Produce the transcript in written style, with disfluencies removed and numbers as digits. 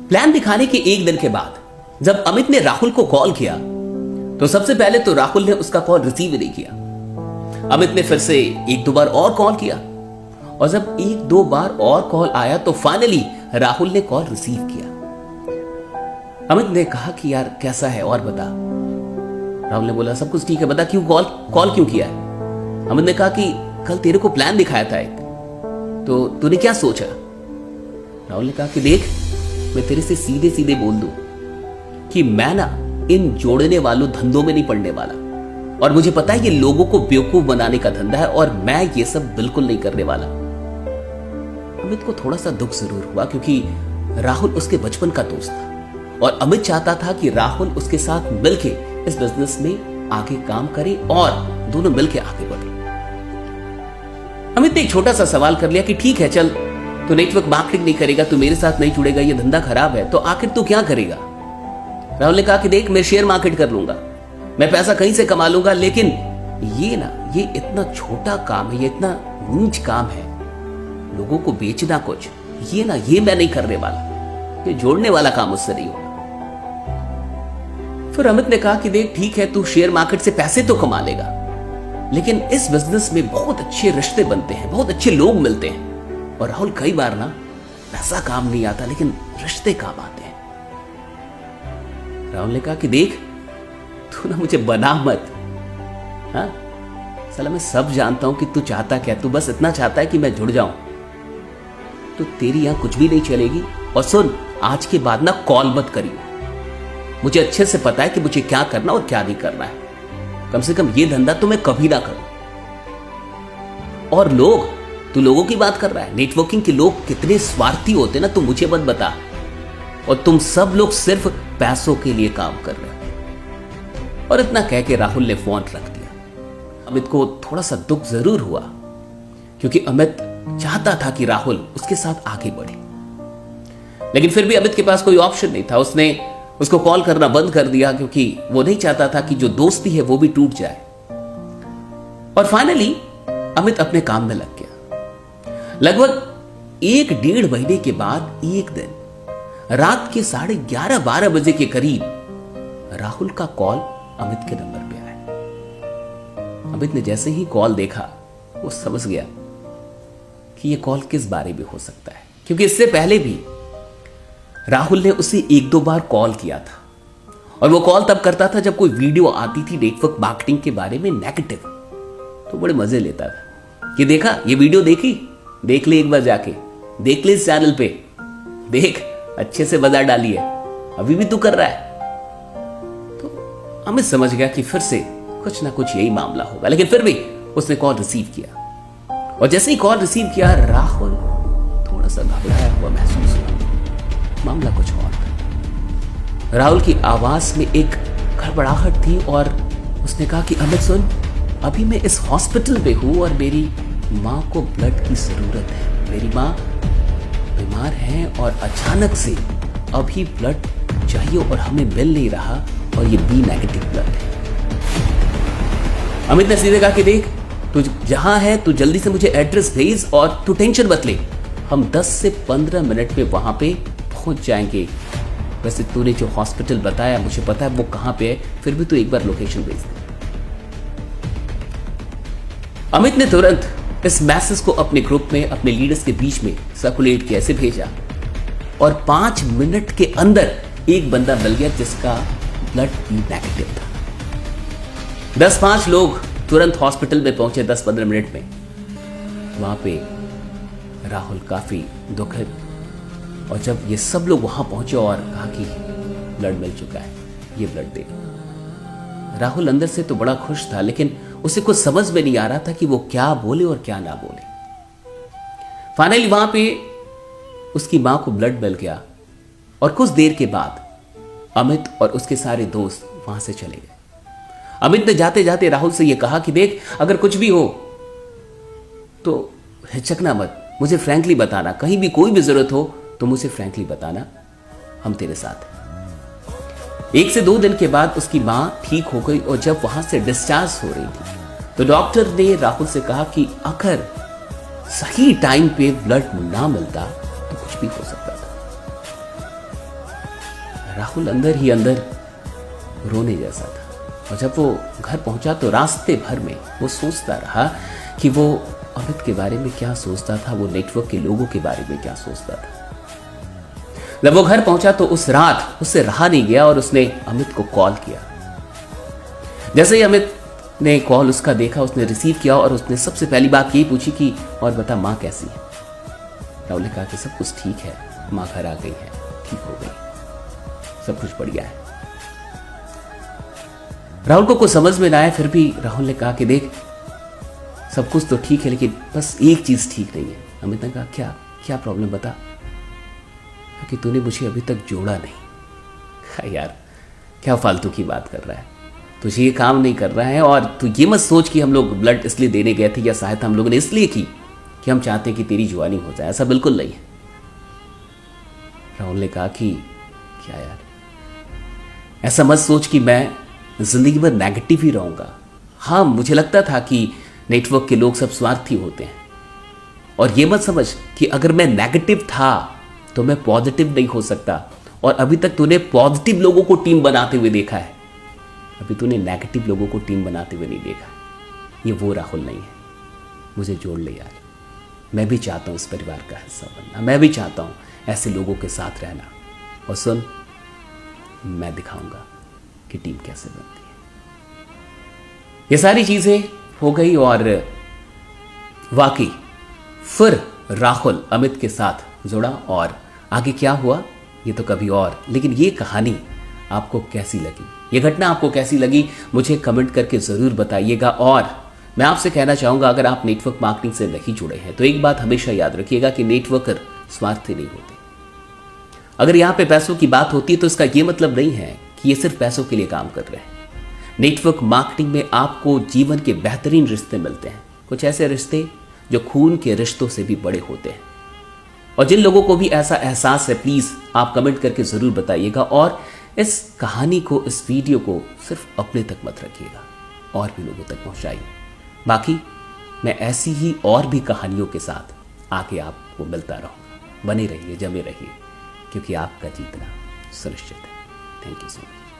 Plan दिखाने के एक दिन के बाद जब अमित ने राहुल को कॉल किया तो सबसे पहले तो राहुल ने उसका कॉल रिसीव नहीं किया। अमित ने फिर से एक दो बार और कॉल किया और जब एक दो बार और कॉल आया तो फाइनली राहुल ने कॉल रिसीव किया। अमित ने कहा कि यार कैसा है और बता। राहुल ने बोला सब कुछ ठीक है, बता क्यों कॉल क्यों किया है। अमित ने कहा कि कल तेरे को प्लान दिखाया था एक, तो तूने क्या सोचा। राहुल ने कहा कि देख मैं तेरे से सीधे सीधे बोल दूं कि मैं ना इन जोड़ने वालों धंधों में नहीं पड़ने वाला और मुझे पता है ये लोगों को बेवकूफ बनाने का धंधा है और मैं ये सब बिल्कुल नहीं करने वाला। अमित को थोड़ा सा दुख जरूर हुआ क्योंकि राहुल उसके बचपन का दोस्त था और अमित चाहता था कि राहुल उसके साथ मिलके इस बिजनेस में आगे काम करे और दोनों मिलके आगे बढ़े। अमित ने एक छोटा सा सवाल कर लिया कि ठीक है चल तू नेटवर्क मार्केटिंग नहीं करेगा, तू मेरे साथ नहीं जुड़ेगा, ये धंधा खराब है, तो आखिर तू क्या करेगा। राहुल ने कहा कि देख मैं शेयर मार्केट कर लूंगा, मैं पैसा कहीं से कमा लूंगा, लेकिन ये इतना छोटा काम है, ये इतना नीच काम है, लोगों को बेचना कुछ, ये मैं नहीं करने वाला, ये जोड़ने वाला काम मुझसे नहीं होगा। फिर अमित ने कहा कि देख ठीक है तू शेयर मार्केट से पैसे तो कमा लेगा, लेकिन इस बिजनेस में बहुत अच्छे रिश्ते बनते हैं, बहुत अच्छे लोग मिलते हैं और राहुल कई बार ना पैसा काम नहीं आता लेकिन रिश्ते काम आते हैं। राहुल ने कहा कि देख तू ना मुझे बना मत, हाँ साला मैं सब जानता हूं कि तू चाहता क्या, तू बस इतना चाहता है कि मैं जुड़ जाऊं, तो तेरी यहां कुछ भी नहीं चलेगी। और सुन आज के बाद ना कॉल मत करियो, मुझे अच्छे से पता है कि मुझे क्या करना और क्या नहीं करना है, कम से कम ये धंधा तो मैं कभी ना करूं। और तू लोगों की बात कर रहा है, नेटवर्किंग के लोग कितने स्वार्थी होते ना, तू मुझे मत बता, और तुम सब लोग सिर्फ पैसों के लिए काम कर रहे हो। और इतना कह के राहुल ने फोन रख दिया। अमित को थोड़ा सा दुख जरूर हुआ क्योंकि अमित चाहता था कि राहुल उसके साथ आगे बढ़े, लेकिन फिर भी अमित के पास कोई ऑप्शन नहीं था। उसने उसको कॉल करना बंद कर दिया क्योंकि वो नहीं चाहता था कि जो दोस्ती है वो भी टूट जाए। और फाइनली अमित अपने काम में लग गया। लगभग 1-1.5 महीने के बाद एक दिन रात के 11:30-12 बजे के करीब राहुल का कॉल अमित के नंबर पे आया। अमित ने जैसे ही कॉल देखा वो समझ गया कि ये कॉल किस बारे में हो सकता है, क्योंकि इससे पहले भी राहुल ने उसे 1-2 बार कॉल किया था और वो कॉल तब करता था जब कोई वीडियो आती थी नेटवर्क मार्केटिंग के बारे में नेगेटिव, तो बड़े मजे लेता था। ये देखा, ये वीडियो देखी, देख ले एक बार जाके, देख ले इस चैनल पे, देख अच्छे से बाजार डाली है, अभी भी तू कर रहा है। तो अमित समझ गया कि फिर से कुछ ना कुछ यही मामला होगा, लेकिन फिर भी उसने कॉल रिसीव किया और जैसे ही कॉल रिसीव किया राहुल थोड़ा सा घबराया हुआ महसूस हुआ। मामला कुछ और था। राहुल की आवाज में एक गड़बड़ाहट थी और उसने कहा कि अमित सुन, अभी मैं इस हॉस्पिटल में हूं और मेरी माँ को ब्लड की जरूरत है, मेरी माँ बीमार है और अचानक से अभी ब्लड चाहिए और हमें मिल नहीं रहा और ये बी नेगेटिव ब्लड है। अमित ने सीधे कहा कि देख तू जहां है तू जल्दी से मुझे एड्रेस भेज और तू टेंशन मत ले, हम 10 से 15 मिनट में वहां पे पहुंच जाएंगे। वैसे तूने जो हॉस्पिटल बताया मुझे पता है वो कहां पे है, फिर भी तू एक बार लोकेशन भेज दे। अमित ने तुरंत इस मैसेज को अपने ग्रुप में अपने लीडर्स के बीच में सर्कुलेट किया, ऐसे भेजा और 5 मिनट के अंदर एक बंदा मिल गया जिसका ब्लड बी नेगेटिव था। 10-5 लोग तुरंत हॉस्पिटल में पहुंचे 10-15 मिनट में। वहां पे राहुल काफी दुखित, और जब ये सब लोग वहां पहुंचे और कहा कि ब्लड मिल चुका है, ये ब्लड दे। राहुल अंदर से तो बड़ा खुश था, लेकिन उसे कुछ समझ में नहीं आ रहा था कि वो क्या बोले और क्या ना बोले। फाइनली वहां पे उसकी मां को ब्लड मिल गया और कुछ देर के बाद अमित और उसके सारे दोस्त वहां से चले गए। अमित ने जाते जाते राहुल से यह कहा कि देख अगर कुछ भी हो तो हिचकना मत, मुझे फ्रैंकली बताना, कहीं भी कोई भी जरूरत हो तो मुझे फ्रैंकली बताना, हम तेरे साथ हैं। 1 से 2 दिन के बाद उसकी मां ठीक हो गई और जब वहां से डिस्चार्ज हो रही थी तो डॉक्टर ने राहुल से कहा कि अगर सही टाइम पे ब्लड ना मिलता तो कुछ भी हो सकता था। राहुल अंदर ही अंदर रोने जैसा था। और जब वो घर पहुंचा तो रास्ते भर में वो सोचता रहा कि वो अमित के बारे में क्या सोचता था, वो नेटवर्क के लोगों के बारे में क्या सोचता था। जब वो घर पहुंचा तो उस रात उससे रहा नहीं गया और उसने अमित को कॉल किया। जैसे ही अमित ने कॉल उसका देखा, उसने रिसीव किया और उसने सबसे पहली बात यही पूछी कि और बता माँ कैसी है। राहुल ने कहा कि सब कुछ ठीक है, माँ घर आ गई है, ठीक हो गई, सब कुछ बढ़िया है। राहुल को कुछ समझ में ना आया, फिर भी राहुल ने कहा कि देख सब कुछ तो ठीक है लेकिन बस एक चीज ठीक नहीं है। अमित ने कहा क्या क्या प्रॉब्लम बता। कि तूने मुझे अभी तक जोड़ा नहीं। यार क्या फालतू की बात कर रहा है, तुझे ये काम नहीं कर रहा है। और तू ये मत सोच कि हम लोग ब्लड इसलिए देने गए थे या सहायता हम लोगों ने इसलिए की कि हम चाहते हैं कि तेरी जुआनी हो जाए, ऐसा बिल्कुल नहीं है। राहुल ने कहा कि क्या यार, ऐसा मत सोच कि मैं जिंदगी भर नेगेटिव ही रहूंगा। हाँ, मुझे लगता था कि नेटवर्क के लोग सब स्वार्थी होते हैं, और ये मत समझ कि अगर मैं नेगेटिव था तो मैं पॉजिटिव नहीं हो सकता। और अभी तक तूने पॉजिटिव लोगों को टीम बनाते हुए देखा है, अभी तूने नेगेटिव लोगों को टीम बनाते हुए नहीं देखा। ये वो राहुल नहीं है। मुझे जोड़ ले यार, मैं भी चाहता हूं इस परिवार का हिस्सा बनना, मैं भी चाहता हूं ऐसे लोगों के साथ रहना। और सुन, मैं दिखाऊंगा कि टीम कैसे बनती है। ये सारी चीजें हो गई और वाकई फिर राहुल अमित के साथ जुड़ा और आगे क्या हुआ ये तो कभी और। लेकिन ये कहानी आपको कैसी लगी, ये घटना आपको कैसी लगी, मुझे कमेंट करके जरूर बताइएगा। और मैं आपसे कहना चाहूंगा, अगर आप नेटवर्क मार्केटिंग से नहीं जुड़े हैं तो एक बात हमेशा याद रखिएगा कि नेटवर्कर स्वार्थी नहीं होते। अगर यहां पे पैसों की बात होती है तो इसका यह मतलब नहीं है कि ये सिर्फ पैसों के लिए काम कर रहे हैं। नेटवर्क मार्केटिंग में आपको जीवन के बेहतरीन रिश्ते मिलते हैं, कुछ ऐसे रिश्ते जो खून के रिश्तों से भी बड़े होते हैं। और जिन लोगों को भी ऐसा एहसास है, प्लीज आप कमेंट करके जरूर बताइएगा। और इस कहानी को, इस वीडियो को सिर्फ अपने तक मत रखिएगा, और भी लोगों तक पहुंचाइए। बाकी मैं ऐसी ही और भी कहानियों के साथ आगे आपको मिलता रहूंगा। बने रहिए, जमे रहिए, क्योंकि आपका जीतना सुनिश्चित है। Thank you so much.